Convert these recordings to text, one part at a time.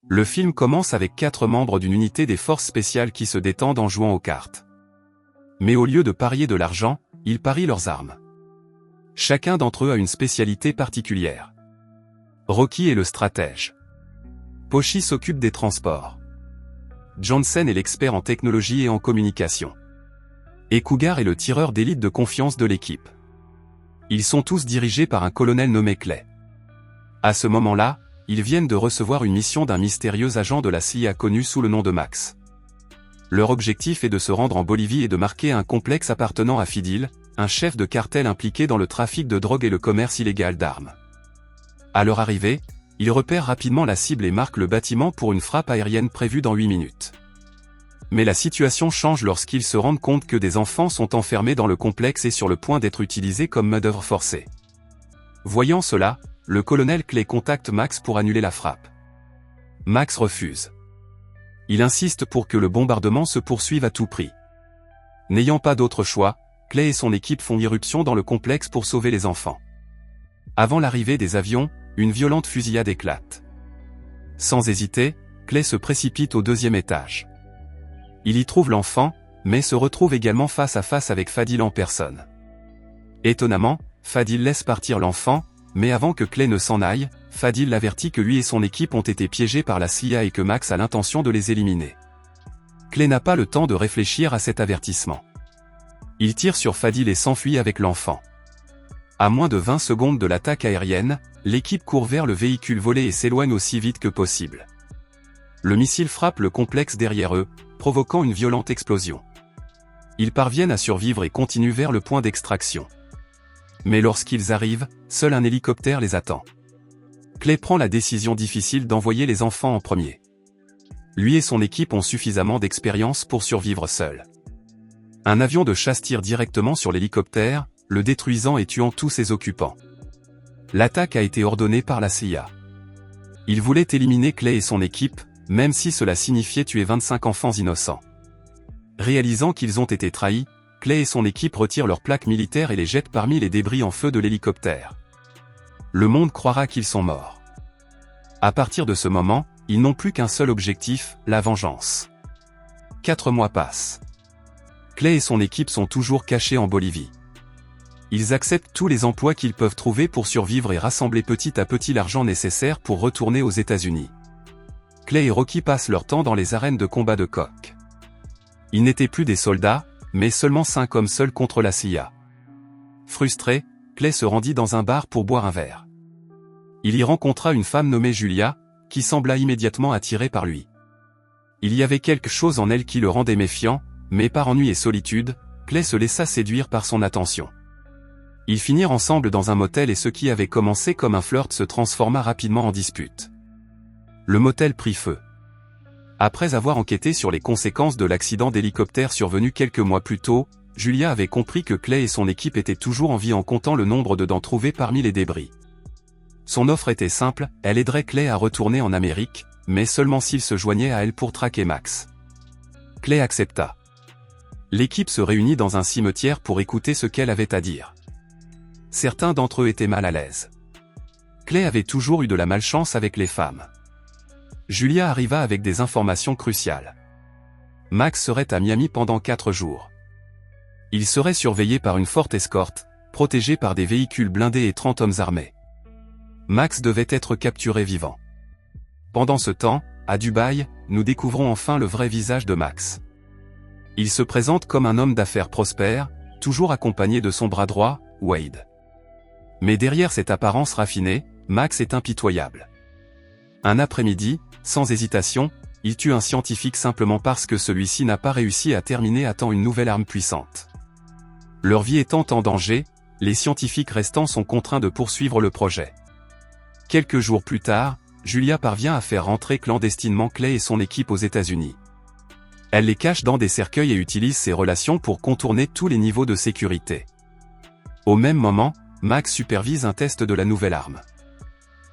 Le film commence avec 4 membres d'une unité des forces spéciales qui se détendent en jouant aux cartes. Mais au lieu de parier de l'argent, ils parient leurs armes. Chacun d'entre eux a une spécialité particulière. Rocky est le stratège. Pochi s'occupe des transports. Johnson est l'expert en technologie et en communication. Et Cougar est le tireur d'élite de confiance de l'équipe. Ils sont tous dirigés par un colonel nommé Clay. À ce moment-là, ils viennent de recevoir une mission d'un mystérieux agent de la CIA connu sous le nom de Max. Leur objectif est de se rendre en Bolivie et de marquer un complexe appartenant à Fidel, un chef de cartel impliqué dans le trafic de drogue et le commerce illégal d'armes. À leur arrivée, ils repèrent rapidement la cible et marquent le bâtiment pour une frappe aérienne prévue dans 8 minutes. Mais la situation change lorsqu'ils se rendent compte que des enfants sont enfermés dans le complexe et sur le point d'être utilisés comme main-d'œuvre forcée. Voyant cela, le colonel Clay contacte Max pour annuler la frappe. Max refuse. Il insiste pour que le bombardement se poursuive à tout prix. N'ayant pas d'autre choix, Clay et son équipe font irruption dans le complexe pour sauver les enfants. Avant l'arrivée des avions, une violente fusillade éclate. Sans hésiter, Clay se précipite au 2e étage. Il y trouve l'enfant, mais se retrouve également face à face avec Fadil en personne. Étonnamment, Fadil laisse partir l'enfant, mais avant que Clay ne s'en aille, Fadil l'avertit que lui et son équipe ont été piégés par la CIA et que Max a l'intention de les éliminer. Clay n'a pas le temps de réfléchir à cet avertissement. Il tire sur Fadil et s'enfuit avec l'enfant. À moins de 20 secondes de l'attaque aérienne, l'équipe court vers le véhicule volé et s'éloigne aussi vite que possible. Le missile frappe le complexe derrière eux, provoquant une violente explosion. Ils parviennent à survivre et continuent vers le point d'extraction. Mais lorsqu'ils arrivent, seul un hélicoptère les attend. Clay prend la décision difficile d'envoyer les enfants en premier. Lui et son équipe ont suffisamment d'expérience pour survivre seuls. Un avion de chasse tire directement sur l'hélicoptère, le détruisant et tuant tous ses occupants. L'attaque a été ordonnée par la CIA. Ils voulaient éliminer Clay et son équipe, même si cela signifiait tuer 25 enfants innocents. Réalisant qu'ils ont été trahis, Clay et son équipe retirent leurs plaques militaires et les jettent parmi les débris en feu de l'hélicoptère. Le monde croira qu'ils sont morts. À partir de ce moment, ils n'ont plus qu'un seul objectif, la vengeance. 4 mois passent. Clay et son équipe sont toujours cachés en Bolivie. Ils acceptent tous les emplois qu'ils peuvent trouver pour survivre et rassembler petit à petit l'argent nécessaire pour retourner aux États-Unis. Clay et Rocky passent leur temps dans les arènes de combat de coqs. Ils n'étaient plus des soldats, mais seulement 5 hommes seuls contre la CIA. Frustré, Clay se rendit dans un bar pour boire un verre. Il y rencontra une femme nommée Julia, qui sembla immédiatement attirée par lui. Il y avait quelque chose en elle qui le rendait méfiant, mais par ennui et solitude, Clay se laissa séduire par son attention. Ils finirent ensemble dans un motel et ce qui avait commencé comme un flirt se transforma rapidement en dispute. Le motel prit feu. Après avoir enquêté sur les conséquences de l'accident d'hélicoptère survenu quelques mois plus tôt, Julia avait compris que Clay et son équipe étaient toujours en vie en comptant le nombre de dents trouvées parmi les débris. Son offre était simple, elle aiderait Clay à retourner en Amérique, mais seulement s'il se joignait à elle pour traquer Max. Clay accepta. L'équipe se réunit dans un cimetière pour écouter ce qu'elle avait à dire. Certains d'entre eux étaient mal à l'aise. Clay avait toujours eu de la malchance avec les femmes. Julia arriva avec des informations cruciales. Max serait à Miami pendant 4 jours. Il serait surveillé par une forte escorte, protégé par des véhicules blindés et 30 hommes armés. Max devait être capturé vivant. Pendant ce temps, à Dubaï, nous découvrons enfin le vrai visage de Max. Il se présente comme un homme d'affaires prospère, toujours accompagné de son bras droit, Wade. Mais derrière cette apparence raffinée, Max est impitoyable. Un après-midi, sans hésitation, il tue un scientifique simplement parce que celui-ci n'a pas réussi à terminer à temps une nouvelle arme puissante. Leur vie étant en danger, les scientifiques restants sont contraints de poursuivre le projet. Quelques jours plus tard, Julia parvient à faire rentrer clandestinement Clay et son équipe aux États-Unis. Elle les cache dans des cercueils et utilise ses relations pour contourner tous les niveaux de sécurité. Au même moment, Max supervise un test de la nouvelle arme.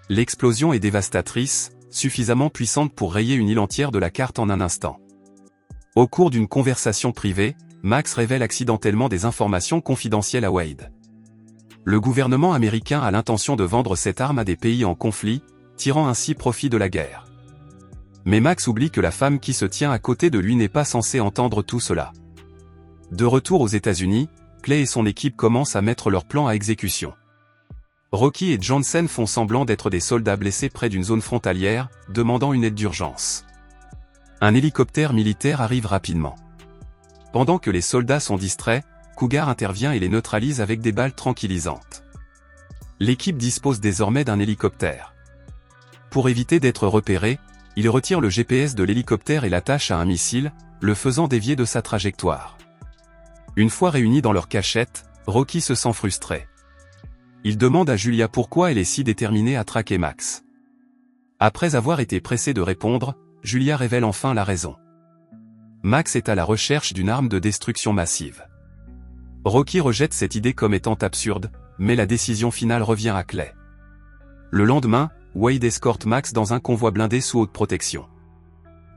L'explosion est dévastatrice, suffisamment puissante pour rayer une île entière de la carte en un instant. Au cours d'une conversation privée, Max révèle accidentellement des informations confidentielles à Wade. Le gouvernement américain a l'intention de vendre cette arme à des pays en conflit, tirant ainsi profit de la guerre. Mais Max oublie que la femme qui se tient à côté de lui n'est pas censée entendre tout cela. De retour aux États-Unis, Clay et son équipe commencent à mettre leur plan à exécution. Rocky et Johnson font semblant d'être des soldats blessés près d'une zone frontalière, demandant une aide d'urgence. Un hélicoptère militaire arrive rapidement. Pendant que les soldats sont distraits, Cougar intervient et les neutralise avec des balles tranquillisantes. L'équipe dispose désormais d'un hélicoptère. Pour éviter d'être repéré, il retire le GPS de l'hélicoptère et l'attache à un missile, le faisant dévier de sa trajectoire. Une fois réunis dans leur cachette, Rocky se sent frustré. Il demande à Julia pourquoi elle est si déterminée à traquer Max. Après avoir été pressé de répondre, Julia révèle enfin la raison. Max est à la recherche d'une arme de destruction massive. Rocky rejette cette idée comme étant absurde, mais la décision finale revient à Clay. Le lendemain, Wade escorte Max dans un convoi blindé sous haute protection.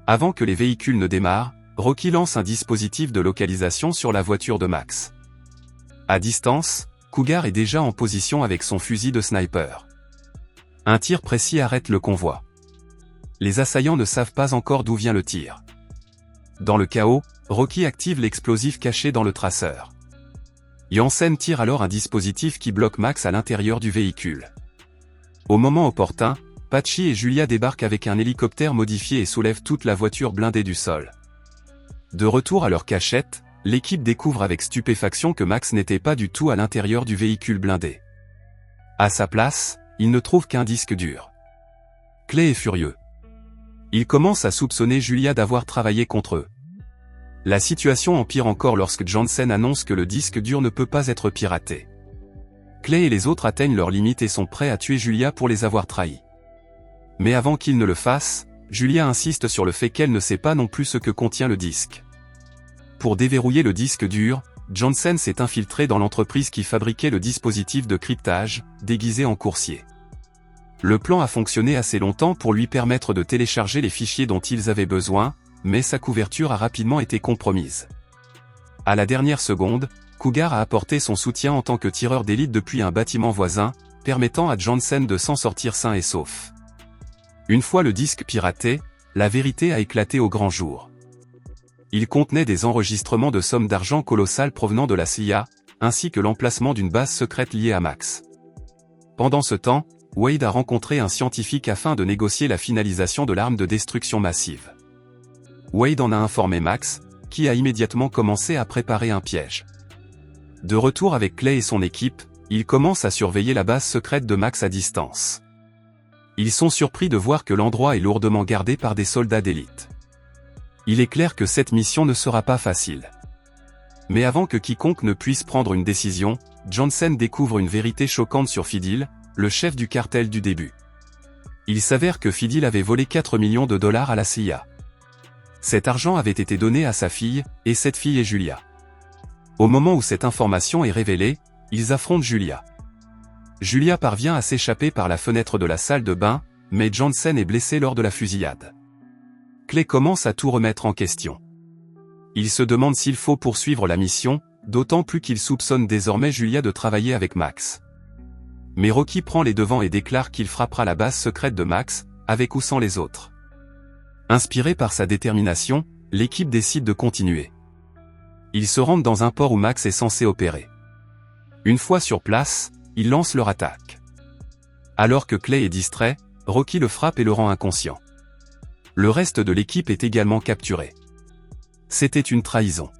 Avant que les véhicules ne démarrent, Rocky lance un dispositif de localisation sur la voiture de Max. À distance, Cougar est déjà en position avec son fusil de sniper. Un tir précis arrête le convoi. Les assaillants ne savent pas encore d'où vient le tir. Dans le chaos, Rocky active l'explosif caché dans le traceur. Jansen tire alors un dispositif qui bloque Max à l'intérieur du véhicule. Au moment opportun, Patchy et Julia débarquent avec un hélicoptère modifié et soulèvent toute la voiture blindée du sol. De retour à leur cachette, l'équipe découvre avec stupéfaction que Max n'était pas du tout à l'intérieur du véhicule blindé. À sa place, il ne trouve qu'un disque dur. Clay est furieux. Il commence à soupçonner Julia d'avoir travaillé contre eux. La situation empire encore lorsque Johnson annonce que le disque dur ne peut pas être piraté. Clay et les autres atteignent leurs limites et sont prêts à tuer Julia pour les avoir trahis. Mais avant qu'ils ne le fassent, Julia insiste sur le fait qu'elle ne sait pas non plus ce que contient le disque. Pour déverrouiller le disque dur, Johnson s'est infiltré dans l'entreprise qui fabriquait le dispositif de cryptage, déguisé en coursier. Le plan a fonctionné assez longtemps pour lui permettre de télécharger les fichiers dont ils avaient besoin, mais sa couverture a rapidement été compromise. À la dernière seconde, Cougar a apporté son soutien en tant que tireur d'élite depuis un bâtiment voisin, permettant à Johnson de s'en sortir sain et sauf. Une fois le disque piraté, la vérité a éclaté au grand jour. Il contenait des enregistrements de sommes d'argent colossales provenant de la CIA, ainsi que l'emplacement d'une base secrète liée à Max. Pendant ce temps, Wade a rencontré un scientifique afin de négocier la finalisation de l'arme de destruction massive. Wade en a informé Max, qui a immédiatement commencé à préparer un piège. De retour avec Clay et son équipe, ils commencent à surveiller la base secrète de Max à distance. Ils sont surpris de voir que l'endroit est lourdement gardé par des soldats d'élite. Il est clair que cette mission ne sera pas facile. Mais avant que quiconque ne puisse prendre une décision, Johnson découvre une vérité choquante sur Fidil, le chef du cartel du début. Il s'avère que Fidil avait volé 4 millions de dollars à la CIA. Cet argent avait été donné à sa fille, et cette fille est Julia. Au moment où cette information est révélée, ils affrontent Julia. Julia parvient à s'échapper par la fenêtre de la salle de bain, mais Johnson est blessé lors de la fusillade. Clay commence à tout remettre en question. Il se demande s'il faut poursuivre la mission, d'autant plus qu'il soupçonne désormais Julia de travailler avec Max. Mais Rocky prend les devants et déclare qu'il frappera la base secrète de Max, avec ou sans les autres. Inspiré par sa détermination, l'équipe décide de continuer. Ils se rendent dans un port où Max est censé opérer. Une fois sur place, ils lancent leur attaque. Alors que Clay est distrait, Rocky le frappe et le rend inconscient. Le reste de l'équipe est également capturé. C'était une trahison.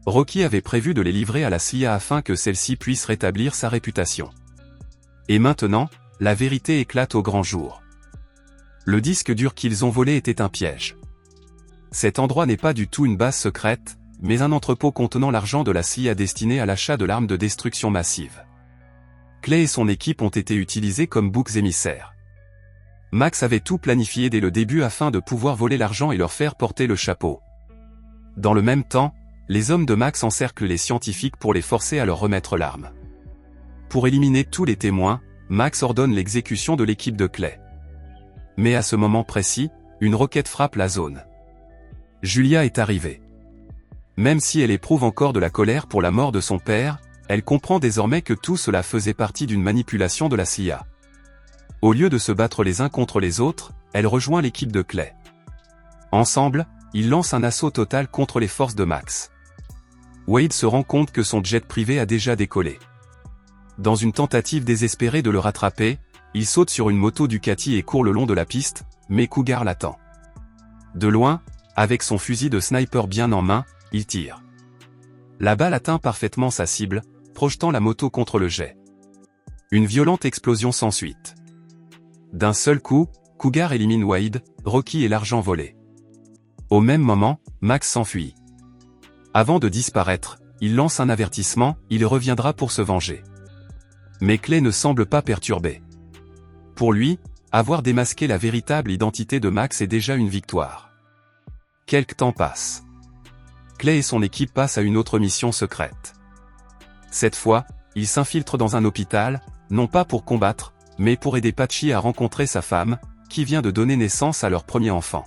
Rocky avait prévu de les livrer à la CIA afin que celle-ci puisse rétablir sa réputation. Et maintenant, la vérité éclate au grand jour. Le disque dur qu'ils ont volé était un piège. Cet endroit n'est pas du tout une base secrète, mais un entrepôt contenant l'argent de la CIA destiné à l'achat de l'arme de destruction massive. Clay et son équipe ont été utilisés comme boucs émissaires. Max avait tout planifié dès le début afin de pouvoir voler l'argent et leur faire porter le chapeau. Dans le même temps, les hommes de Max encerclent les scientifiques pour les forcer à leur remettre l'arme. Pour éliminer tous les témoins, Max ordonne l'exécution de l'équipe de Clay. Mais à ce moment précis, une roquette frappe la zone. Julia est arrivée. Même si elle éprouve encore de la colère pour la mort de son père, elle comprend désormais que tout cela faisait partie d'une manipulation de la CIA. Au lieu de se battre les uns contre les autres, elle rejoint l'équipe de Clay. Ensemble, ils lancent un assaut total contre les forces de Max. Wade se rend compte que son jet privé a déjà décollé. Dans une tentative désespérée de le rattraper, il saute sur une moto Ducati et court le long de la piste, mais Cougar l'attend. De loin, avec son fusil de sniper bien en main, il tire. La balle atteint parfaitement sa cible, projetant la moto contre le jet. Une violente explosion s'ensuit. D'un seul coup, Cougar élimine Wade, Rocky et l'argent volé. Au même moment, Max s'enfuit. Avant de disparaître, il lance un avertissement, il reviendra pour se venger. Mais Clay ne semble pas perturbé. Pour lui, avoir démasqué la véritable identité de Max est déjà une victoire. Quelque temps passe. Clay et son équipe passent à une autre mission secrète. Cette fois, ils s'infiltrent dans un hôpital, non pas pour combattre, mais pour aider Patchy à rencontrer sa femme, qui vient de donner naissance à leur premier enfant.